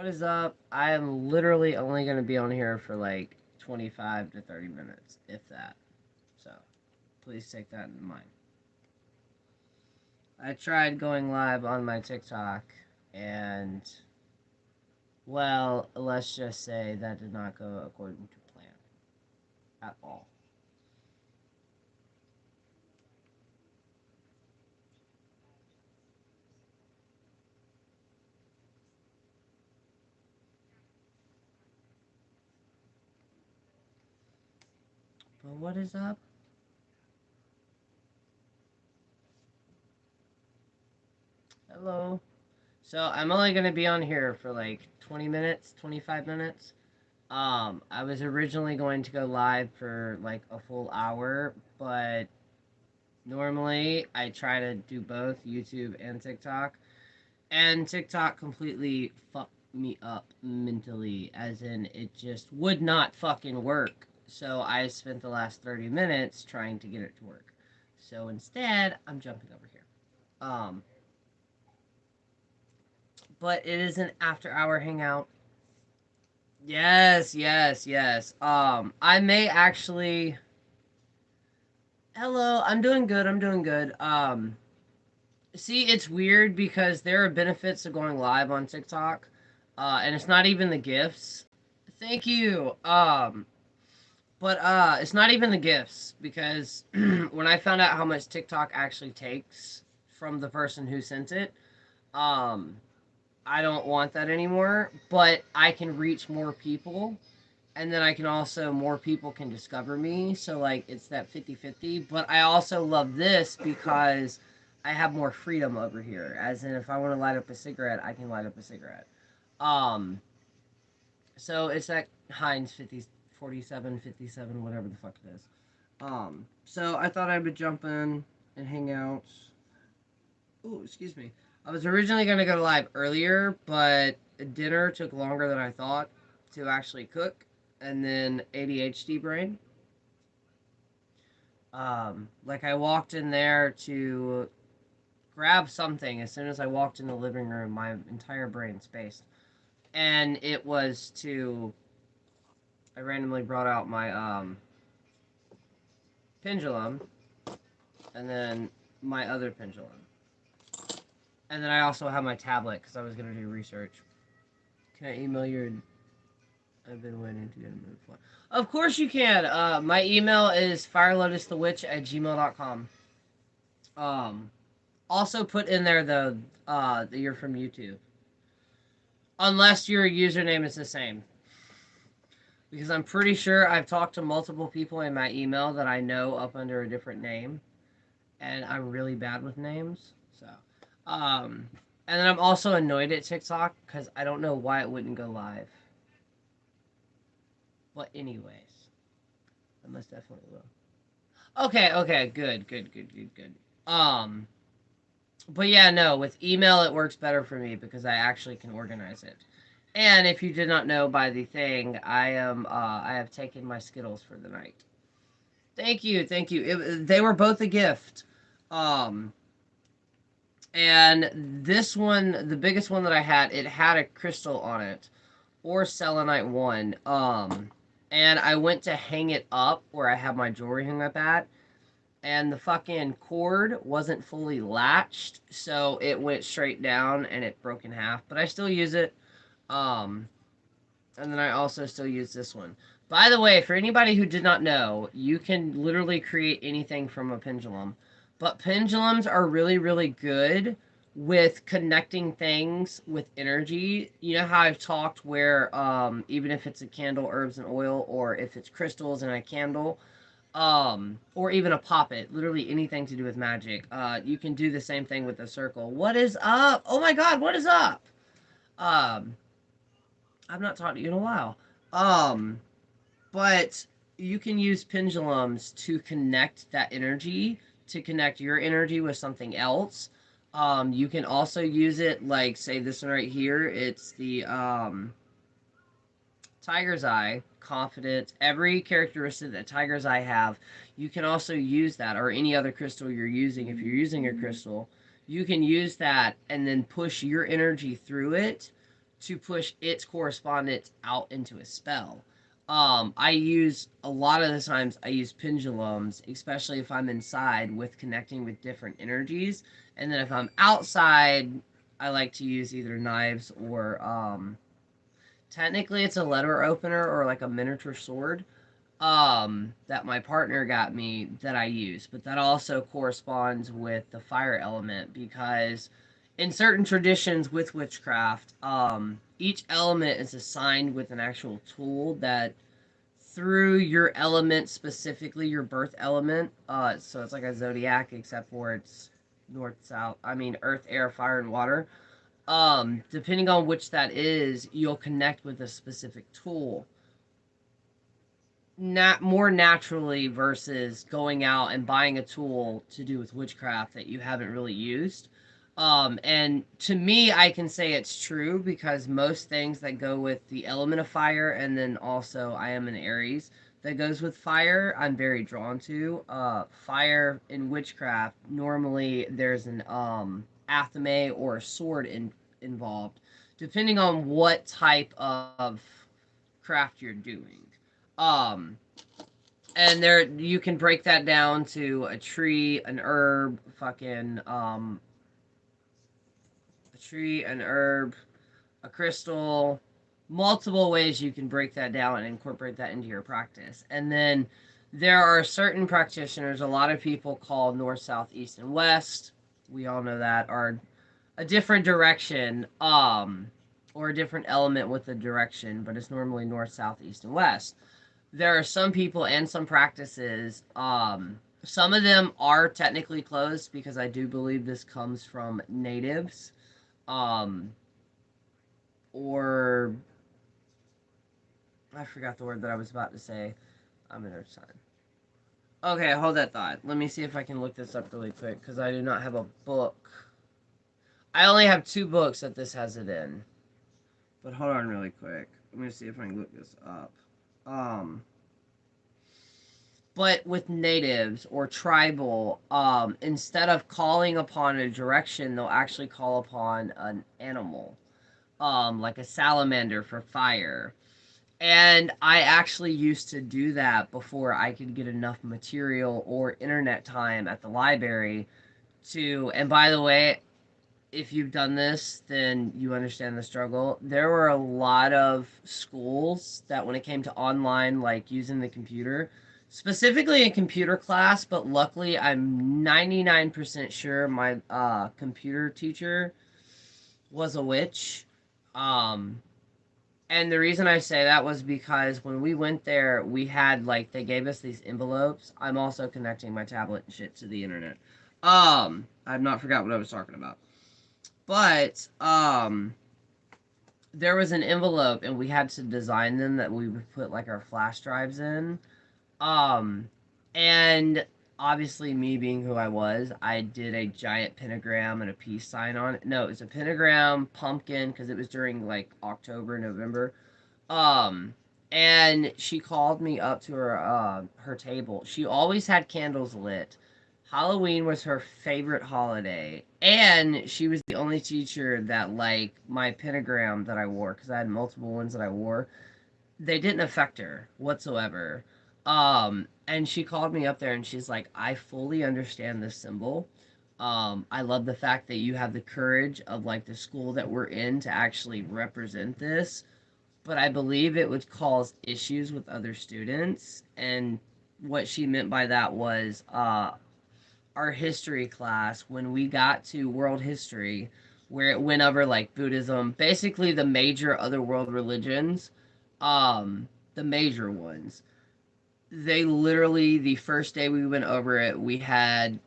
What is up? I am literally only going to be on here for like 25 to 30 minutes, if that. So, please take that in mind. I tried going live on my TikTok, and, well, let's just say that did not go according to plan at all. But what is up? Hello. So, I'm only going to be on here for like 20 minutes, 25 minutes. I was originally going to go live for like a full hour, but normally I try to do both YouTube and TikTok. And TikTok completely fucked me up mentally, as in it just would not fucking work. So I spent the last 30 minutes trying to get it to work. So instead, I'm jumping over here. Um, but it is an after hour hangout. Yes, yes, yes. I may actually. Hello, I'm doing good. I'm doing good. See, it's weird because there are benefits to going live on TikTok, and it's not even the gifts. Thank you. But it's not even the gifts because when I found out how much TikTok actually takes from the person who sent it, um, I don't want that anymore. But I can reach more people, and then I can also more people can discover me. So like it's that 50-50. But I also love this because I have more freedom over here. As in, if I want to light up a cigarette, I can light up a cigarette. Um, so it's that Heinz 50, 47, 57, whatever the fuck it is. So I thought I would jump in and hang out. Oh, excuse me. I was originally going to go live earlier, but dinner took longer than I thought to actually cook. And then ADHD brain. Like I walked in there to grab something. As soon as I walked in the living room, my entire brain spaced. And it was to. I randomly brought out my pendulum and then my other pendulum. And then I also have my tablet because I was going to do research. Can I email your. I've been waiting to get a move for. Of course you can. My email is firelotusthewitch@gmail.com. Um, Also put in there, though, that you're from YouTube. Unless your username is the same. Because I'm pretty sure I've talked to multiple people in my email that I know up under a different name. And I'm really bad with names. So, um, and then I'm also annoyed at TikTok because I don't know why it wouldn't go live. But anyways, I most definitely will. Okay, okay, good, good, good, good, good. But yeah, no, with email it works better for me because I actually can organize it. And if you did not know by the thing, I have taken my Skittles for the night. Thank you, thank you. They were both a gift. Um, and this one, the biggest one that I had, it had a crystal on it, or selenite one. And I went to hang it up where I have my jewelry hung up at, and the fucking cord wasn't fully latched, so it went straight down and it broke in half. But I still use it. Um, and then I also still use this one. By the way, for anybody who did not know, you can literally create anything from a pendulum. But pendulums are really, really good with connecting things with energy. You know how I've talked where even if it's a candle, herbs, and oil, or if it's crystals and a candle, or even a poppet, literally anything to do with magic, you can do the same thing with a circle. What is up? Oh my god, what is up? Um, I've not talked to you in a while. Um, but you can use pendulums to connect that energy, to connect your energy with something else. You can also use it, like, say, this one right here. It's the Tiger's Eye, confidence, every characteristic that Tiger's Eye have. You can also use that, or any other crystal you're using. If you're using a crystal, you can use that and then push your energy through it to push its correspondence out into a spell. I use a lot of the times I use pendulums, especially if I'm inside with connecting with different energies. And then if I'm outside, I like to use either knives or technically it's a letter opener or like a miniature sword that my partner got me that I use, but that also corresponds with the fire element because in certain traditions with witchcraft, each element is assigned with an actual tool that through your element, specifically your birth element, so it's like a zodiac except for it's north, south, I mean earth, air, fire, and water. Depending on which that is, you'll connect with a specific tool not more naturally versus going out and buying a tool to do with witchcraft that you haven't really used. And to me, I can say it's true because most things that go with the element of fire, and then also I am an Aries that goes with fire, I'm very drawn to. Fire in witchcraft, normally there's an athame or a sword involved, depending on what type of craft you're doing. Um, and there you can break that down to a tree, an herb, a tree, an herb, a crystal, multiple ways you can break that down and incorporate that into your practice. And then there are certain practitioners, a lot of people call north, south, east, and west. We all know that are a different direction, or a different element with the direction, but it's normally north, south, east, and west. There are some people and some practices. Some of them are technically closed because I do believe this comes from natives, um, or I forgot the word that I was about to say. I'm an earth sign. Okay, hold that thought. Let me see if I can look this up really quick because I do not have a book. I only have two books that this has it in. But hold on really quick. Let me see if I can look this up. Um, but with natives or tribal, instead of calling upon a direction, they'll actually call upon an animal, like a salamander for fire. And I actually used to do that before I could get enough material or internet time at the library to. And by the way, if you've done this, then you understand the struggle. There were a lot of schools that, when it came to online, like using the computer, specifically in computer class, but luckily, I'm 99% sure my computer teacher was a witch. Um, and the reason I say that was because when we went there, we had like they gave us these envelopes. I'm also connecting my tablet and shit to the internet. I've not forgot what I was talking about. But there was an envelope and we had to design them that we would put like our flash drives in. Um and obviously me being who I was, I did a giant pentagram and a peace sign on it. No, it was a pentagram, pumpkin because it was during like October, November. Um and she called me up to her table. She always had candles lit. Halloween was her favorite holiday, and she was the only teacher that like my pentagram that I wore because I had multiple ones that I wore. They didn't affect her whatsoever. And she called me up there and she's like, "I fully understand this symbol. I love the fact that you have the courage of like the school that we're in to actually represent this, but I believe it would cause issues with other students." And what she meant by that was our history class when we got to world history, where it went over like Buddhism, basically the major other world religions, the major ones. They literally, the first day we went over it, we had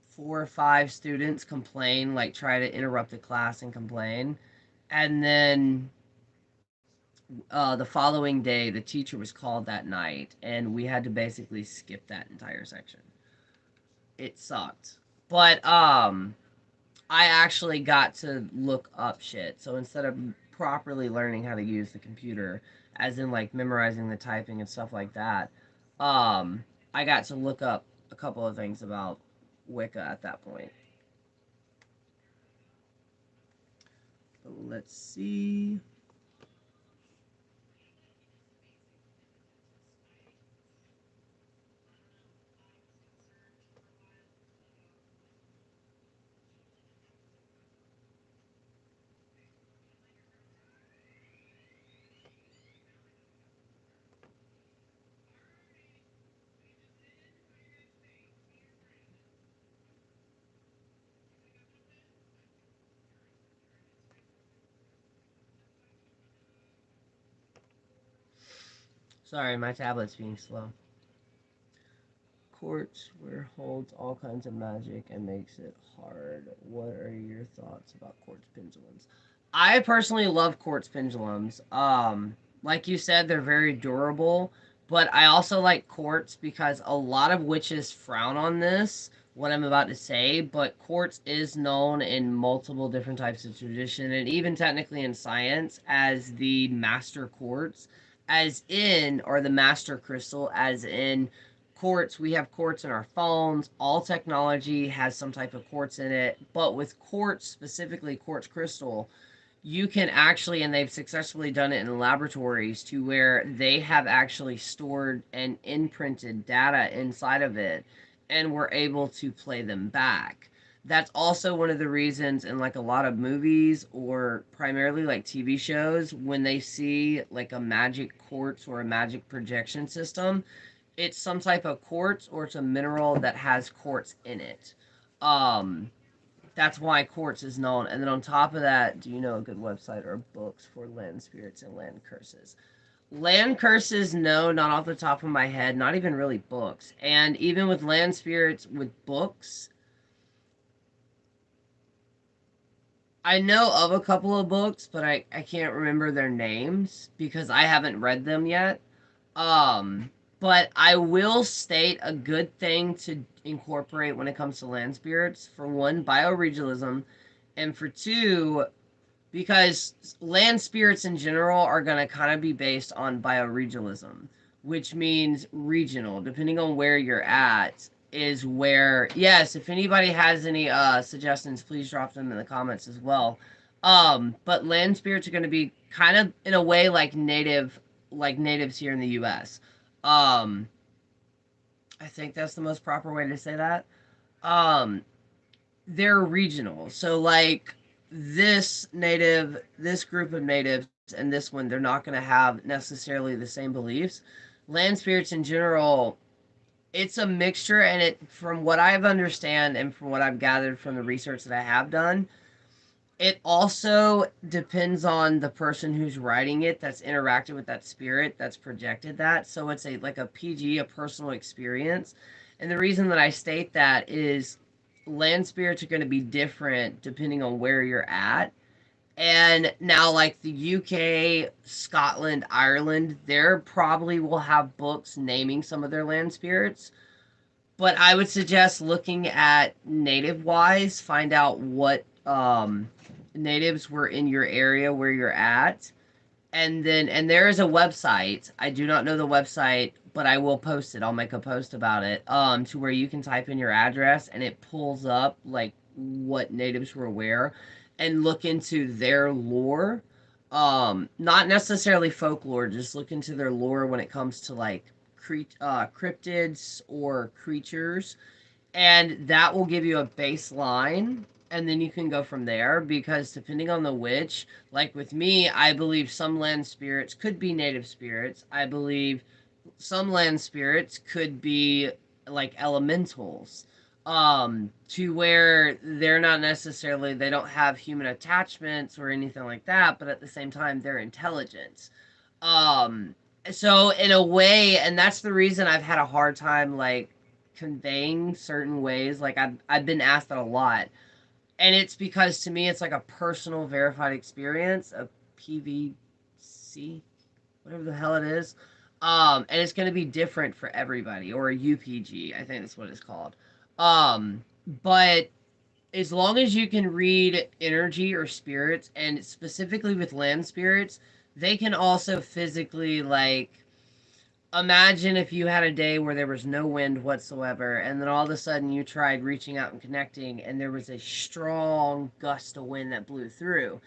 4 or 5 students complain, like try to interrupt the class and complain. And then the following day, the teacher was called that night, and we had to basically skip that entire section. It sucked. But I actually got to look up shit. So instead of properly learning how to use the computer, as in like memorizing the typing and stuff like that, I got to look up a couple of things about Wicca at that point. Let's see. Sorry, my tablet's being slow. Quartz where holds all kinds of magic and makes it hard. What are your thoughts about quartz pendulums? I personally love quartz pendulums. Like you said, they're very durable, but I also like quartz because a lot of witches frown on this, what I'm about to say, but quartz is known in multiple different types of tradition and even technically in science as the master quartz, as in, or the master crystal, as in quartz. We have quartz in our phones. All technology has some type of quartz in it, but with quartz, specifically quartz crystal, you can actually, and they've successfully done it in laboratories to where they have actually stored and imprinted data inside of it and were able to play them back. That's also one of the reasons in like a lot of movies or primarily like TV shows when they see like a magic quartz or a magic projection system, it's some type of quartz or it's a mineral that has quartz in it. Um, that's why quartz is known. And then on top of that, do you know a good website or books for land spirits and land curses? Land curses, no, not off the top of my head, not even really books. And even with land spirits with books, I know of a couple of books, but I can't remember their names because I haven't read them yet. Um, but I will state a good thing to incorporate when it comes to land spirits. For one, bioregalism, and for two, because land spirits in general are going to kind of be based on bioregalism, which means regional, depending on where you're at is where, yes, if anybody has any suggestions, please drop them in the comments as well. But land spirits are going to be kind of in a way like natives here in the US. um I think that's the most proper way to say that. um they're regional. So like this group of natives and this one, they're not going to have necessarily the same beliefs. Land spirits in general, it's a mixture, and it, from what I've understand and from what I've gathered from the research that I have done, it also depends on the person who's writing it that's interacted with that spirit that's projected that. So it's a like a PG, a personal experience. And the reason that I state that is land spirits are going to be different depending on where you're at. And now, like the UK, Scotland, Ireland, there probably will have books naming some of their land spirits. But I would suggest looking at native wise, find out what natives were in your area where you're at. And there is a website. I do not know the website, but I will post it. I'll make a post about it. To where you can type in your address and it pulls up like what natives were where and look into their lore. Not necessarily folklore, just look into their lore when it comes to like cryptids or creatures, and that will give you a baseline, and then you can go from there. Because depending on the witch, like with me, I believe some land spirits could be native spirits. I believe some land spirits could be like elementals, to where they're not necessarily, they don't have human attachments or anything like that, but at the same time they're intelligent. um so in a way, and that's the reason I've had a hard time like conveying certain ways. Like I've been asked that a lot, and it's because to me it's like a personal verified experience, a PVC, whatever the hell it is. And it's going to be different for everybody, or a UPG, I think that's what it's called. But as long as you can read energy or spirits, and specifically with land spirits, they can also physically like, imagine if you had a day where there was no wind whatsoever, and then all of a sudden you tried reaching out and connecting, and there was a strong gust of wind that blew through.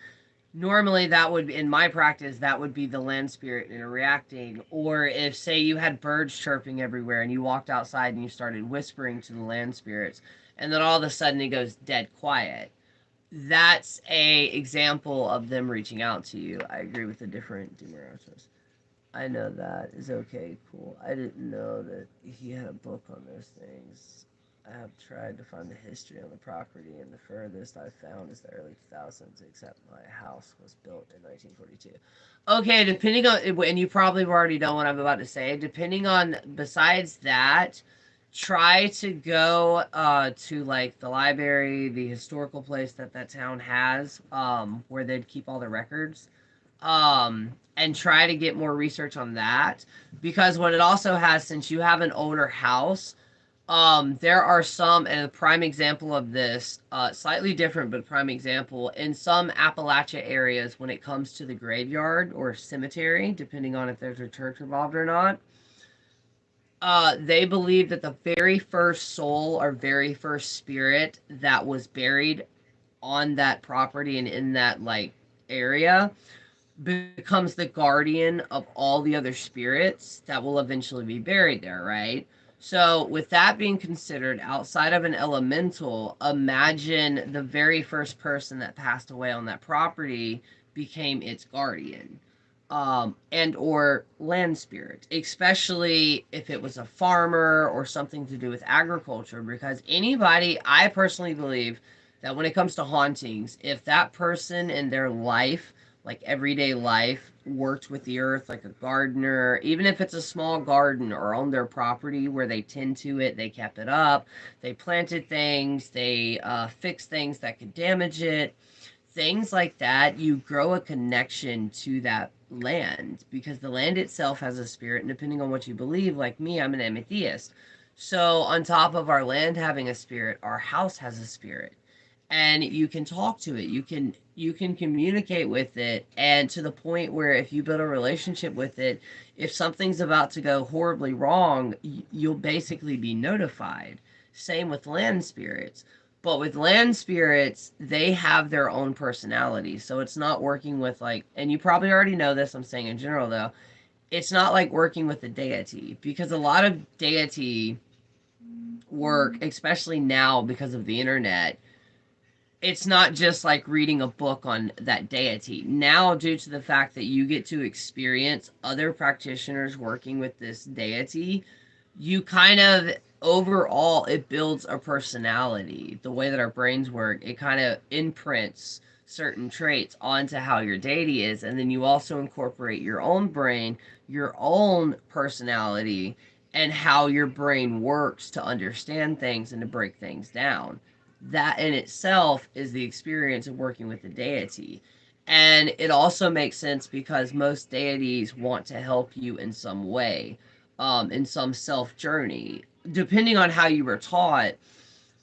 Normally, that would, in my practice, that would be the land spirit interacting. Or if, say, you had birds chirping everywhere and you walked outside and you started whispering to the land spirits, and then all of a sudden it goes dead quiet. That's a example of them reaching out to you. I agree with the different Demerosos. I know that is okay, cool. I didn't know that he had a book on those things. I have tried to find the history on the property, and the furthest I've found is the early 2000s, except my house was built in 1942. Okay, depending on, and you probably already know what I'm about to say, depending on, besides that, try to go to like the library, the historical place that that town has, where they'd keep all the records, and try to get more research on that. Because what it also has, since you have an older house, there are some, and a prime example of this, slightly different, but prime example, in some Appalachia areas when it comes to the graveyard or cemetery, depending on if there's a church involved or not, they believe that the very first soul or very first spirit that was buried on that property and in that, like, area becomes the guardian of all the other spirits that will eventually be buried there, right? So, with that being considered, outside of an elemental, imagine the very first person that passed away on that property became its guardian, and or land spirit, especially if it was a farmer or something to do with agriculture. Because anybody, I personally believe that when it comes to hauntings, if that person in their life, like everyday life, worked with the earth like a gardener, even if it's a small garden or on their property where they tend to it, they kept it up, they planted things, they fixed things that could damage it, things like that, you grow a connection to that land because the land itself has a spirit. And depending on what you believe, like me, I'm an atheist. So, on top of our land having a spirit, our house has a spirit, and you can talk to it, you can communicate with it, and to the point where if you build a relationship with it, if something's about to go horribly wrong, you'll basically be notified. Same with land spirits. But with land spirits, they have their own personality, so it's not working with, like, and you probably already know this, I'm saying in general though, it's not like working with a deity, because a lot of deity work, especially now because of the internet, it's not just like reading a book on that deity. Now, due to the fact that you get to experience other practitioners working with this deity, you kind of, overall, it builds a personality. The way that our brains work, it kind of imprints certain traits onto how your deity is. And then you also incorporate your own brain, your own personality, and how your brain works to understand things and to break things down. That in itself is the experience of working with the deity. And it also makes sense because most deities want to help you in some way, in some self journey. Depending on how you were taught,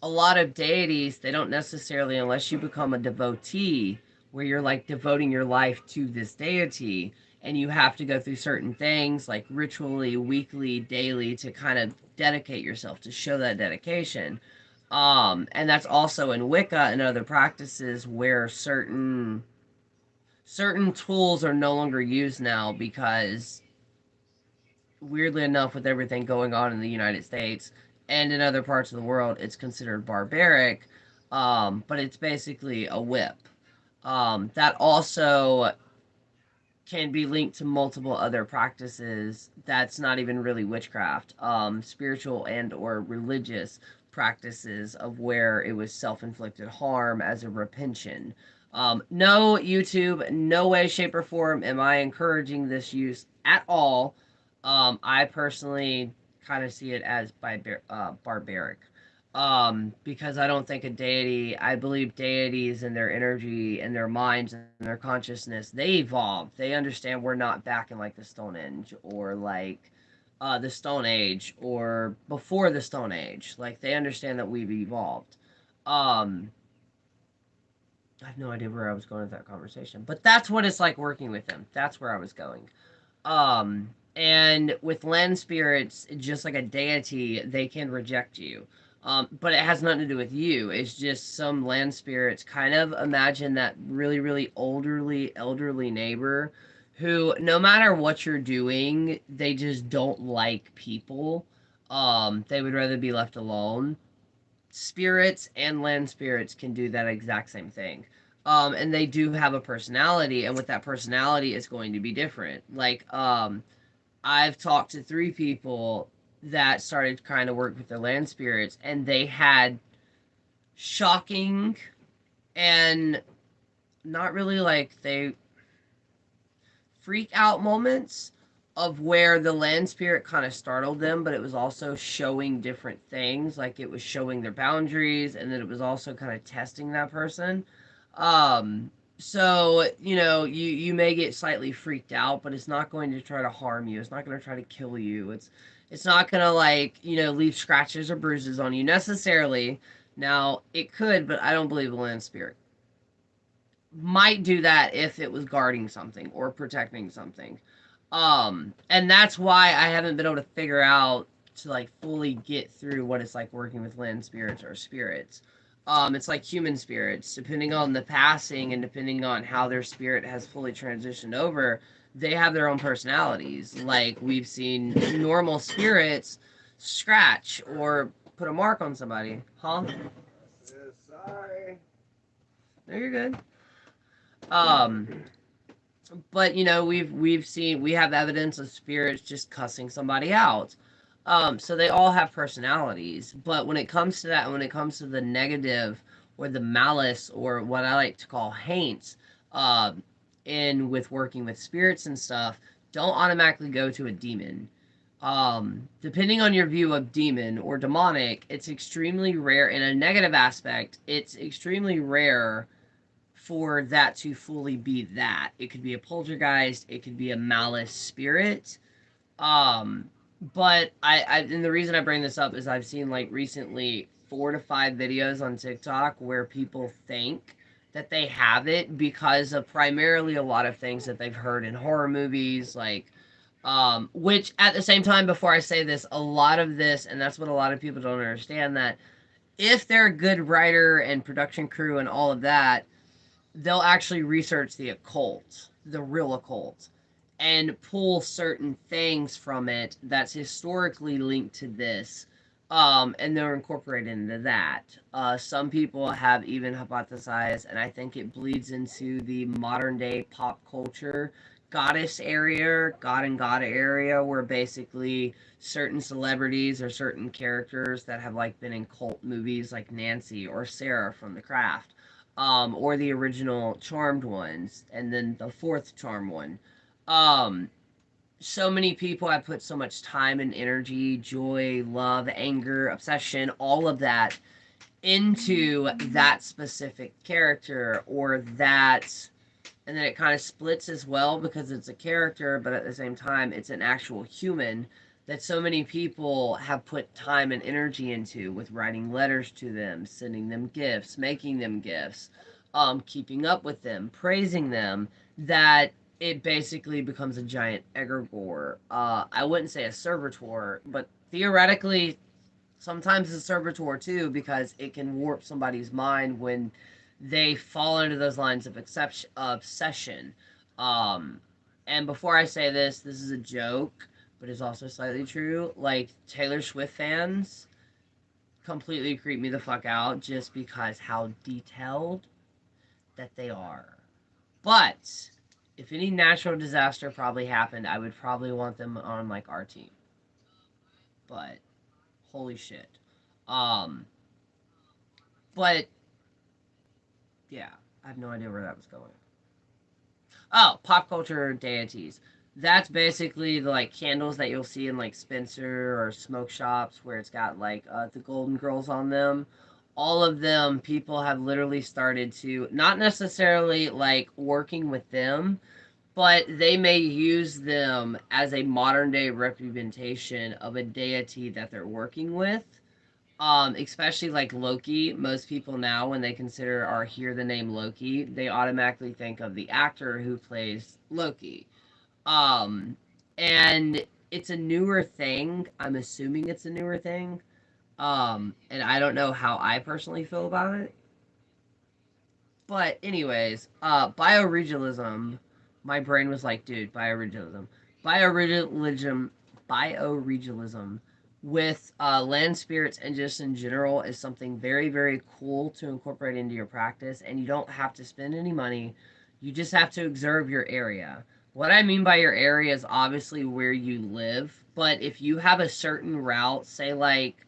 a lot of deities, they don't necessarily, unless you become a devotee, where you're like devoting your life to this deity, and you have to go through certain things like ritually, weekly, daily to kind of dedicate yourself to show that dedication. And that's also in Wicca and other practices where certain tools are no longer used now because, weirdly enough, with everything going on in the United States and in other parts of the world, it's considered barbaric. But it's basically a whip. That also can be linked to multiple other practices that's not even really witchcraft, spiritual and or religious practices of where it was self-inflicted harm as a repention. No, YouTube, no way, shape, or form am I encouraging this use at all. I personally kind of see it as barbaric. Because I don't think a deity, I believe deities and their energy and their minds and their consciousness, they evolve. They understand we're not back in like the Stone Age or like the Stone Age or before the Stone Age. Like they understand that we've evolved. Um, I have no idea where I was going with that conversation, but that's what it's like working with them. That's where I was going. And with land spirits, just like a deity, they can reject you. But it has nothing to do with you. It's just some land spirits kind of imagine that really, really elderly neighbor who, no matter what you're doing, they just don't like people. They would rather be left alone. Spirits and land spirits can do that exact same thing. And they do have a personality, and with that personality, it's going to be different. Like, I've talked to 3 people that started kind of work with the land spirits, and they had shocking and not really like they freak out moments of where the land spirit kind of startled them, but it was also showing different things. Like it was showing their boundaries, and then it was also kind of testing that person. So you may get slightly freaked out, but it's not going to try to harm you. It's not going to try to kill you. It's not going to like leave scratches or bruises on you necessarily. Now it could, but I don't believe the land spirit might do that if it was guarding something or protecting something. And that's why I haven't been able to figure out to like fully get through what it's like working with land spirits or spirits. It's like human spirits, depending on the passing and depending on how their spirit has fully transitioned over, they have their own personalities. Like we've seen normal spirits scratch or put a mark on somebody. Huh? Sorry. No, you're good. Um, but we have evidence of spirits just cussing somebody out. So they all have personalities, but when it comes to that, when it comes to the negative or the malice or what I like to call haints, in with working with spirits and stuff, don't automatically go to a demon. Depending on your view of demon or demonic, it's extremely rare in a negative aspect. It's extremely rare for that to fully be that. It could be a poltergeist, it could be a malice spirit. Um, but and the reason I bring this up is I've seen like recently 4 to 5 videos on TikTok where people think that they have it because of primarily a lot of things that they've heard in horror movies, like which at the same time, before I say this, a lot of this, and that's what a lot of people don't understand, that if they're a good writer and production crew and all of that, they'll actually research the occult, the real occult, and pull certain things from it that's historically linked to this. And they're incorporated into that. Some people have even hypothesized, and I think it bleeds into the modern day pop culture goddess area, god and god area, where basically certain celebrities or certain characters that have like been in cult movies, like Nancy or Sarah from The Craft, or the original Charmed ones, and then the fourth Charmed one. Um, so many people have put so much time and energy, joy, love, anger, obsession, all of that into that specific character or that, and then it kind of splits as well because it's a character, but at the same time it's an actual human that so many people have put time and energy into, with writing letters to them, sending them gifts, making them gifts, keeping up with them, praising them, that it basically becomes a giant egregore. I wouldn't say a servitor, but theoretically sometimes it's a servitor too, because it can warp somebody's mind when they fall into those lines of obsession. Um, and before I say this is a joke, but it's also slightly true. Like Taylor Swift fans completely creep me the fuck out just because how detailed that they are. But if any natural disaster probably happened, I would probably want them on like our team. But holy shit. Um, but yeah, I have no idea where that was going. Oh, pop culture deities. That's basically the like candles that you'll see in like Spencer or smoke shops where it's got like the Golden Girls on them. All of them, people have literally started to not necessarily like working with them, but they may use them as a modern day representation of a deity that they're working with. Especially like Loki. Most people now, when they consider or hear the name Loki, they automatically think of the actor who plays Loki. Um, and it's a newer thing. I'm assuming it's a newer thing. And I don't know how I personally feel about it. But anyways, bioregalism. My brain was like, dude, bioregalism, bioregalism, bioregalism with land spirits and just in general is something very, very cool to incorporate into your practice. And you don't have to spend any money. You just have to observe your area. What I mean by your area is obviously where you live, but if you have a certain route, say like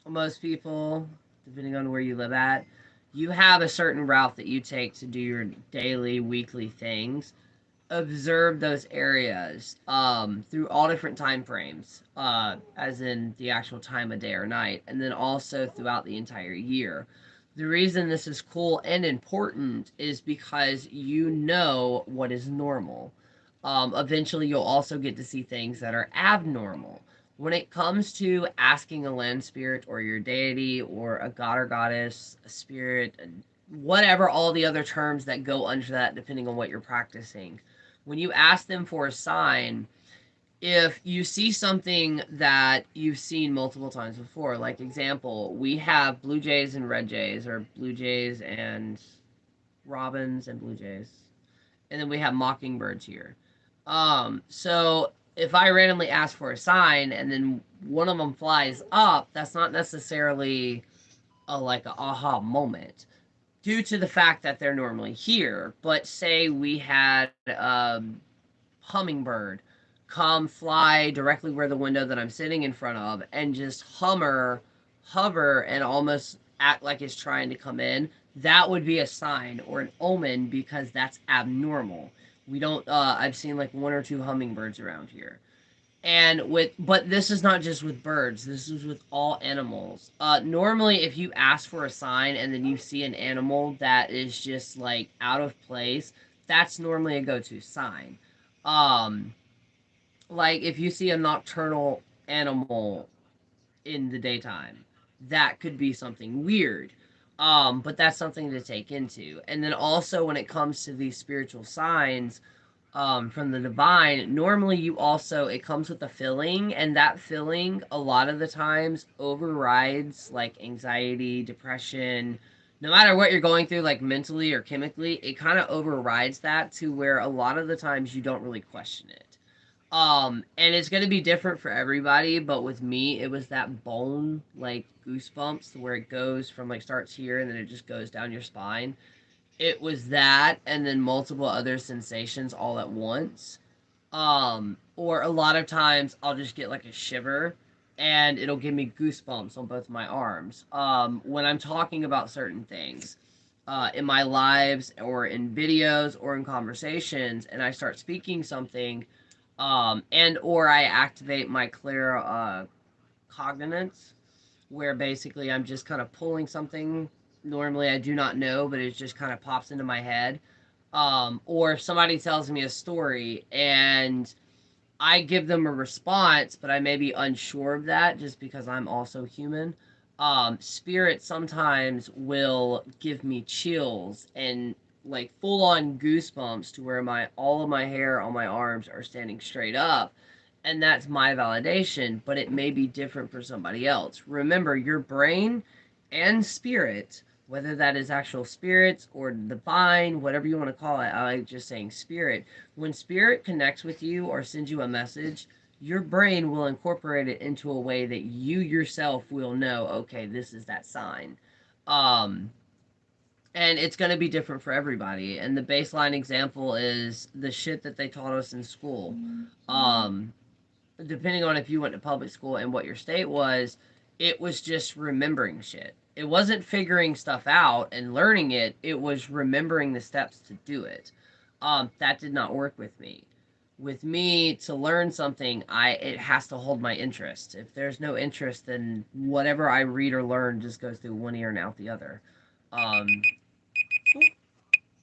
most people, depending on where you live at, you have a certain route that you take to do your daily, weekly things. Observe those areas through all different time frames, as in the actual time of day or night, and then also throughout the entire year. The reason this is cool and important is because you know what is normal. Eventually, you'll also get to see things that are abnormal. When it comes to asking a land spirit or your deity or a god or goddess, a spirit, whatever, all the other terms that go under that, depending on what you're practicing, when you ask them for a sign, if you see something that you've seen multiple times before, like example, we have blue jays and red jays, or blue jays and robins and blue jays, and then we have mockingbirds here. So if I randomly ask for a sign and then one of them flies up, that's not necessarily a like a aha moment due to the fact that they're normally here. But say we had hummingbird come fly directly where the window that I'm sitting in front of and just hover and almost act like it's trying to come in, that would be a sign or an omen because that's abnormal. We don't I've seen like one or two hummingbirds around here. And with but this is not just with birds, this is with all animals. Normally if you ask for a sign and then you see an animal that is just like out of place, that's normally a go-to sign. um like if you see a nocturnal animal in the daytime, that could be something weird. But that's something to take into. And then also when it comes to these spiritual signs, from the divine, normally you also, it comes with a feeling, and that feeling a lot of the times overrides like anxiety, depression, no matter what you're going through, like mentally or chemically, it kind of overrides that to where a lot of the times you don't really question it. And it's gonna be different for everybody, but with me, it was that bone like goosebumps where it goes from like starts here and then it just goes down your spine. It was that, and then multiple other sensations all at once. Or a lot of times I'll just get like a shiver and it'll give me goosebumps on both my arms. When I'm talking about certain things, in my lives or in videos or in conversations, and I start speaking something, and or I activate my clear cognizance, where basically I'm just kind of pulling something normally I do not know, but it just kind of pops into my head. Or if somebody tells me a story and I give them a response, but I may be unsure of that just because I'm also human. Spirit sometimes will give me chills and like full on goosebumps to where my all of my hair on my arms are standing straight up, and that's my validation, but it may be different for somebody else. Remember, your brain and spirit, whether that is actual spirits or divine, whatever you want to call it, I like just saying spirit. When spirit connects with you or sends you a message, your brain will incorporate it into a way that you yourself will know, okay, this is that sign. Um, and it's going to be different for everybody. And the baseline example is the shit that they taught us in school. Um, Depending on if you went to public school and what your state was, it was just remembering shit. It wasn't figuring stuff out and learning it, it was remembering the steps to do it. That did not work with me. With me, to learn something, it has to hold my interest. If there's no interest, then whatever I read or learn just goes through one ear and out the other. Um,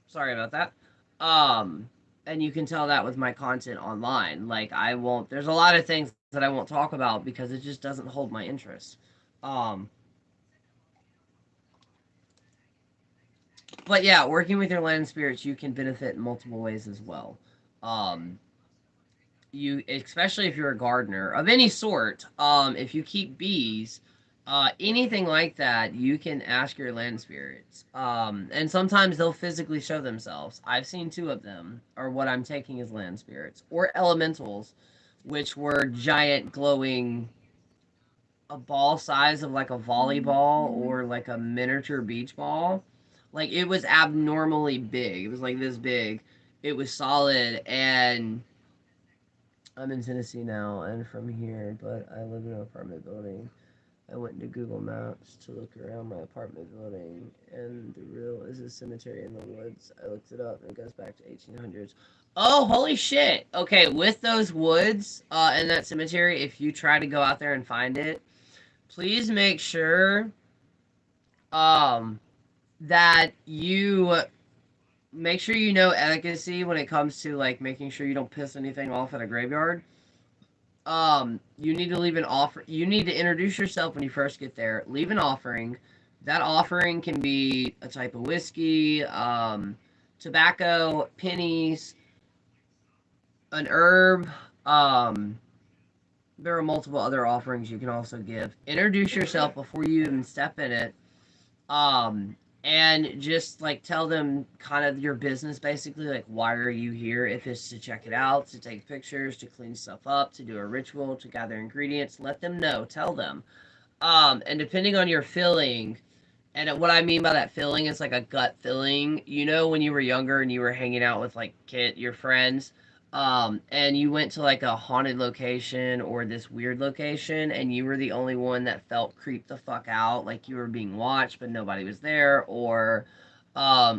Sorry about that. Um, and you can tell that with my content online. Like I won't. There's a lot of things that I won't talk about because it just doesn't hold my interest. Um, but yeah, working with your land spirits, you can benefit in multiple ways as well. Um, you especially if you're a gardener of any sort, if you keep bees, anything like that, you can ask your land spirits, and sometimes they'll physically show themselves. I've seen two of them, or what I'm taking as land spirits or elementals, which were giant glowing, a ball size of like a volleyball or like a miniature beach ball. Like it was abnormally big, it was like this big, It was solid, and I'm in Tennessee now and from here, but I live in an apartment building. I went into Google Maps to look around my apartment building, and the real is a cemetery in the woods. I looked it up, and it goes back to 1800s. Oh, holy shit! Okay, with those woods and that cemetery, if you try to go out there and find it, please um that you make sure you know etiquette when it comes to like making sure you don't piss anything off at a graveyard. You need to leave an offer. You need to introduce yourself when you first get there. Leave an offering. That offering can be a type of whiskey, tobacco, pennies, an herb. Um, there are multiple other offerings you can also give. Introduce yourself before you even step in it. Um, and just like tell them kind of your business basically, like why are you here? If it's to check it out, to take pictures, to clean stuff up, to do a ritual, to gather ingredients, let them know, tell them. And depending on your feeling, and what I mean by that feeling is like a gut feeling. You know, when you were younger and you were hanging out with like your friends, and you went to like a haunted location or this weird location, and you were the only one that felt creeped the fuck out, like you were being watched, but nobody was there, or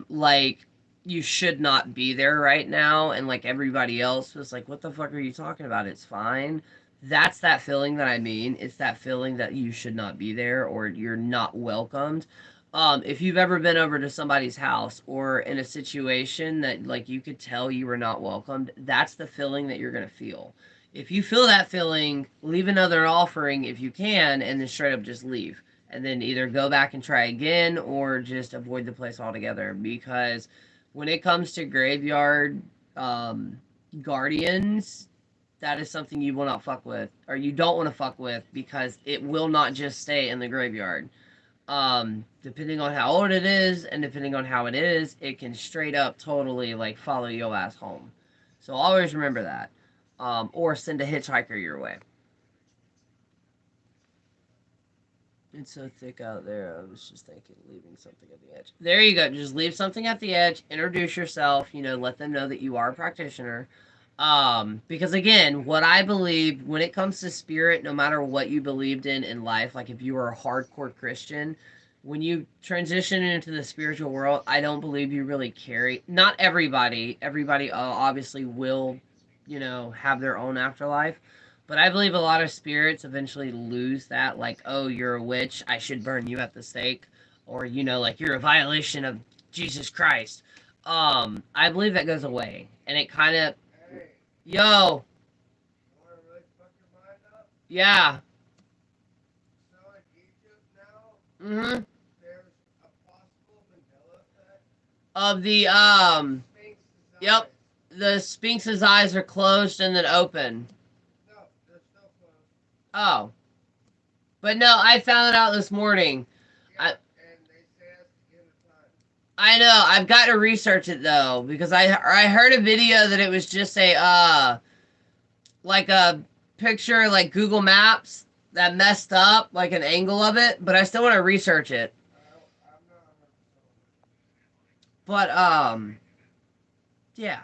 like you should not be there right now, and like everybody else was like, "What the fuck are you talking about? It's fine." That's that feeling that I mean. It's that feeling that you should not be there or you're not welcomed. If you've ever been over to somebody's house or in a situation that like you could tell you were not welcomed, that's the feeling that you're gonna feel. If you feel that feeling, leave another offering if you can, and then straight up just leave. And then either go back and try again or just avoid the place altogether. Because when it comes to graveyard guardians, that is something you will not fuck with, or you don't want to fuck with, because it will not just stay in the graveyard. Depending on how old it is and depending on how it is, it can straight up totally like follow your ass home. So always remember that. Or send a hitchhiker your way. It's so thick out there. I was just thinking leaving something at the edge. There you go. Just leave something at the edge. Introduce yourself. You know, let them know that you are a practitioner. Because again, what I believe when it comes to spirit, no matter what you believed in life, like if you were a hardcore Christian, when you transition into the spiritual world, I don't believe you really carry. Not everybody. Everybody obviously will, you know, have their own afterlife. But I believe a lot of spirits eventually lose that, like, oh, you're a witch, I should burn you at the stake, or you know, like you're a violation of Jesus Christ. I believe that goes away, and it kind of, yo, yeah, mm-hmm, of the yep, the Sphinx's eyes are closed and then open. Oh, but no, I found it out this morning. I I know. I've got to research it though because I heard a video that it was just a like a picture like Google Maps that messed up like an angle of it, but I still want to research it. But yeah.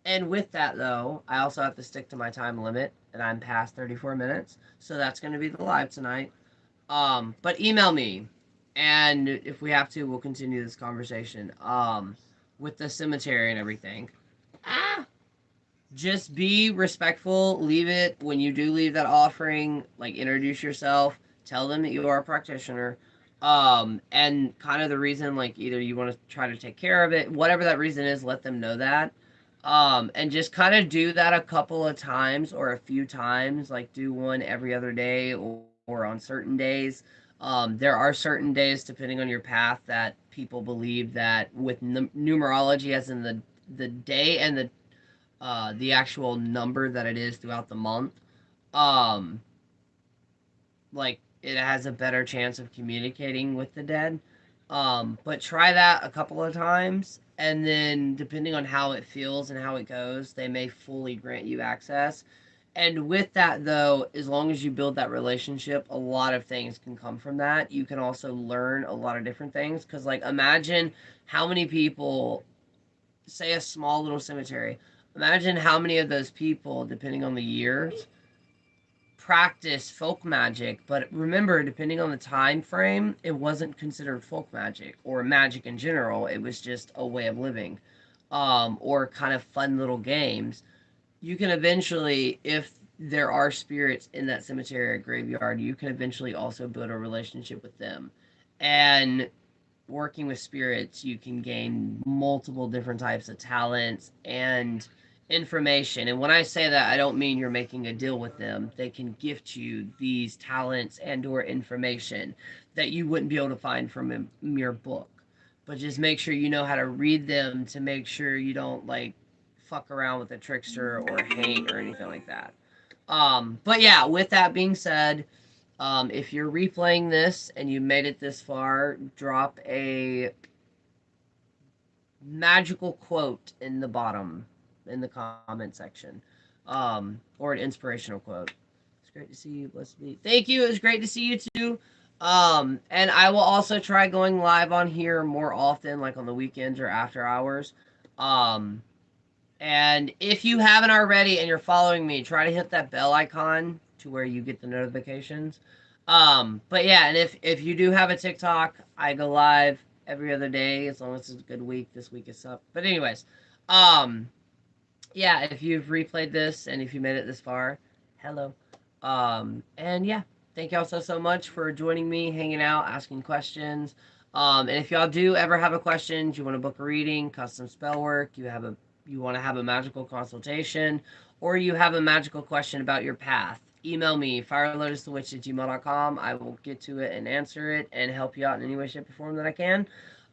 And with that though, I also have to stick to my time limit and I'm past 34 minutes. So that's going to be the live tonight. But email me, and if we have to, we'll continue this conversation. With the cemetery and everything. Ah, just be respectful. Leave it when you do leave that offering. Like introduce yourself. Tell them that you are a practitioner. And kind of the reason, like either you want to try to take care of it, whatever that reason is, let them know that. And just kind of do that a couple of times or a few times. Like do one every other day or on certain days. There are certain days, depending on your path, that people believe that with numerology, as in the day and the actual number that it is throughout the month, um, like it has a better chance of communicating with the dead. But try that a couple of times, and then depending on how it feels and how it goes, they may fully grant you access. And with that, though, as long as you build that relationship, a lot of things can come from that. You can also learn a lot of different things. Because, like, imagine how many people say a small little cemetery. Imagine how many of those people, depending on the years, practice folk magic. But remember, depending on the time frame, it wasn't considered folk magic or magic in general. It was just a way of living, or kind of fun little games. You can eventually, if there are spirits in that cemetery or graveyard, you can eventually also build a relationship with them. And working with spirits, you can gain multiple different types of talents and information. And when I say that, I don't mean you're making a deal with them. They can gift you these talents and or information that you wouldn't be able to find from a mere book. But just make sure you know how to read them to make sure you don't like fuck around with a trickster or hate or anything like that. But yeah, with that being said, if you're replaying this and you made it this far, drop a magical quote in the bottom in the comment section, or an inspirational quote. It's great to see you. Blessed be. Thank you. It was great to see you too. And I will also try going live on here more often, like on the weekends or after hours. Um, and if you haven't already and you're following me, try to hit that bell icon to where you get the notifications. But yeah, and if you do have a TikTok, I go live every other day as long as it's a good week. This week is up. But anyways, um, yeah, if you've replayed this and if you made it this far, hello. And yeah, thank y'all so much for joining me, hanging out, asking questions. And if y'all do ever have a question, do you want to book a reading, custom spell work, you want to have a magical consultation, or you have a magical question about your path, email me, firelotusthewitch@gmail.com. I will get to it and answer it and help you out in any way, shape, or form that I can.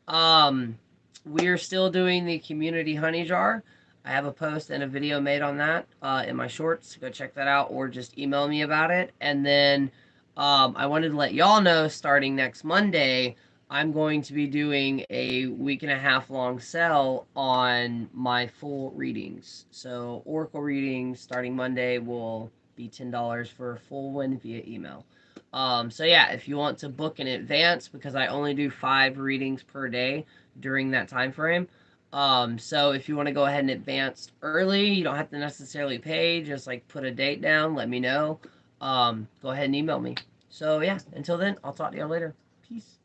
Um, we are still doing the community honey jar. I have a post and a video made on that in my shorts. Go check that out or just email me about it. And then I wanted to let y'all know starting next Monday, I'm going to be doing a week and a half long sale on my full readings. So Oracle readings starting Monday will be $10 for a full one via email. So yeah, if you want to book in advance, because I only do 5 readings per day during that time frame. So if you want to go ahead and advance early, you don't have to necessarily pay, just like put a date down, let me know. Go ahead and email me. So yeah, until then, I'll talk to y'all later. Peace.